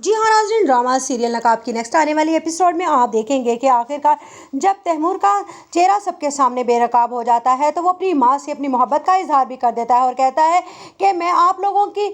जी हाँ नाज़रीन, drama serial नकाब की नेक्स्ट आने वाली एपिसोड में आप देखेंगे कि आखिरकार जब तैमूर का चेहरा सबके सामने बेनकाब हो जाता है तो वो अपनी माँ से अपनी मोहब्बत का इजहार भी कर देता है और कहता है कि मैं आप लोगों की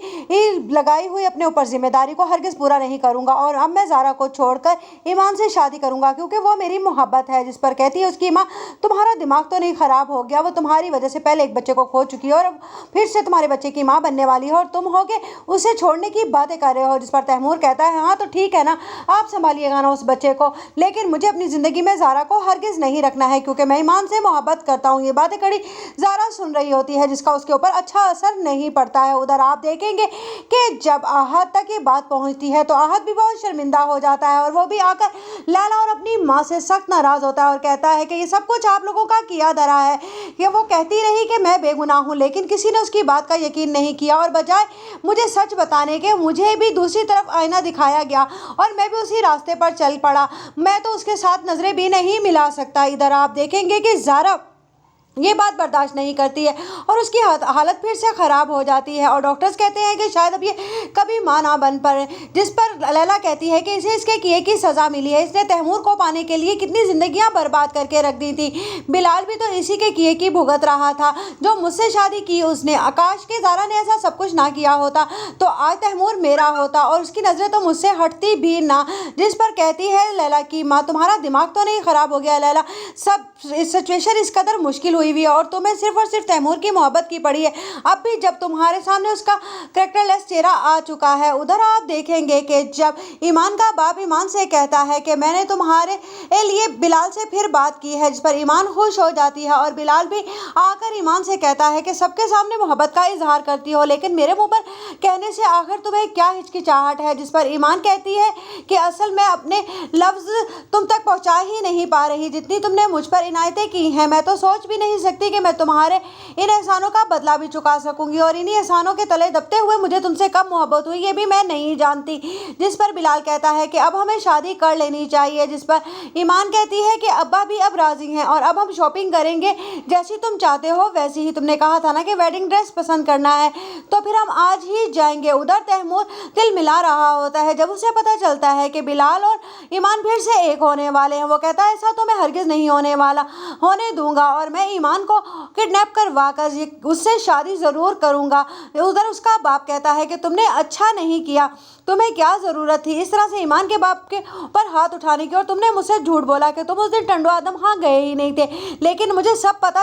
लगाई हुई अपने ऊपर जिम्मेदारी को हरगिज़ पूरा नहीं करूँगा और अब मैं ज़ारा को छोड़कर ईमान से शादी करूँगा क्योंकि वो मेरी मोहब्बत है। जिस पर कहती है उसकी माँ, तुम्हारा दिमाग तो नहीं ख़राब हो गया? वो तुम्हारी वजह से पहले एक बच्चे को खो चुकी है और अब फिर से तुम्हारे बच्चे की माँ बनने वाली है और तुम होगे उसे छोड़ने की बातें कर रहे हो। जिस पर तैमूर कहता है, हाँ तो ठीक है ना, आप संभालिएगा ना उस बच्चे को, लेकिन मुझे अपनी ज़िंदगी में ज़ारा को हरगिज़ नहीं रखना है क्योंकि मैं ईमान से मोहब्बत करता हूँ। ये बातें कड़ी ज़ारा सुन रही होती है जिसका उसके ऊपर अच्छा असर नहीं पड़ता है। उधर आप देखेंगे कि जब आहत तक ये बात पहुँचती है तो आहत भी बहुत शर्मिंदा हो जाता है और वो भी आकर लैला और अपनी माँ से सख्त नाराज़ होता है और कहता है कि ये सब कुछ आप लोगों का किया धरा है। कि वो कहती रही कि मैं बेगुनाह हूँ, लेकिन किसी ने उसकी बात का यकीन नहीं किया और बजाय मुझे सच बताने के मुझे भी दूसरी तरफ आईना दिखाया गया और मैं भी उसी रास्ते पर चल पड़ा। मैं तो उसके साथ नजरें भी नहीं मिला सकता। इधर आप देखेंगे कि ज़ारा ये बात बर्दाश्त नहीं करती है और उसकी हालत फिर से ख़राब हो जाती है और डॉक्टर्स कहते हैं कि शायद अब ये कभी माँ ना बन पाए। जिस पर लैला कहती है कि इसे इसके किए की सज़ा मिली है, इसने तैमूर को पाने के लिए कितनी ज़िंदगियाँ बर्बाद करके रख दी थी। बिलाल भी तो इसी के किए की भुगत रहा था जो मुझसे शादी की उसने। आकाश के ज़ारा ने ऐसा सब कुछ ना किया होता तो आज तैमूर मेरा होता और उसकी नज़रें तो मुझसे हटती भी ना। जिस पर कहती है लैला की माँ, तुम्हारा दिमाग तो नहीं ख़राब हो गया लैला? सब सिचुएशन इस कदर मुश्किल हुई हुई है और तुम्हें सिर्फ और सिर्फ तैमूर की मोहब्बत की पड़ी है, अब भी जब तुम्हारे सामने उसका कैरेक्टरलेस चेहरा आ चुका है। उधर आप देखेंगे कि जब ईमान का बाप ईमान से कहता है कि मैंने तुम्हारे लिए बिलाल से फिर बात की है, जिस पर ईमान खुश हो जाती है और बिलाल भी आकर ईमान से कहता है कि सबके सामने मोहब्बत का इजहार करती हो लेकिन मेरे मुंह पर कहने से आखिर तुम्हें क्या हिचकिचाहट है? जिस पर ईमान कहती है कि असल में अपने लफ्ज़ तुम तक पहुँचा ही नहीं पा रही जितनी तुमने मुझ पर इनायतें की हैं। मैं तो सोच भी नहीं सकती कि मैं तुम्हारे इन एहसानों का बदला भी चुका सकूंगी और इन्हीं एहसानों के तले दबते हुए मुझे तुमसे कब मोहब्बत हुई ये भी मैं नहीं जानती। जिस पर बिलाल कहता है कि अब हमें शादी कर लेनी चाहिए। जिस पर ईमान कहती है कि अब्बा भी अब राजी हैं और अब हम शॉपिंग करेंगे जैसी तुम चाहते हो वैसी ही। तुमने कहा था ना कि वेडिंग ड्रेस पसंद करना है तो फिर हम आज ही जाएंगे। उधर तैमूर दिल मिला रहा होता है जब उसे पता चलता है कि बिलाल और ईमान फिर से एक होने वाले हैं। वो कहता है ऐसा तो मैं हरगिज़ नहीं होने दूंगा और मैं ईमान को किडनैप करवा कर उससे शादी ज़रूर करूंगा। उधर उसका बाप कहता है कि तुमने अच्छा नहीं किया, तुम्हें क्या ज़रूरत थी इस तरह से ईमान के बाप के ऊपर हाथ उठाने की, और तुमने मुझसे झूठ बोला कि तुम उस दिन टंडो आदम हाँ गए ही नहीं थे, लेकिन मुझे सब पता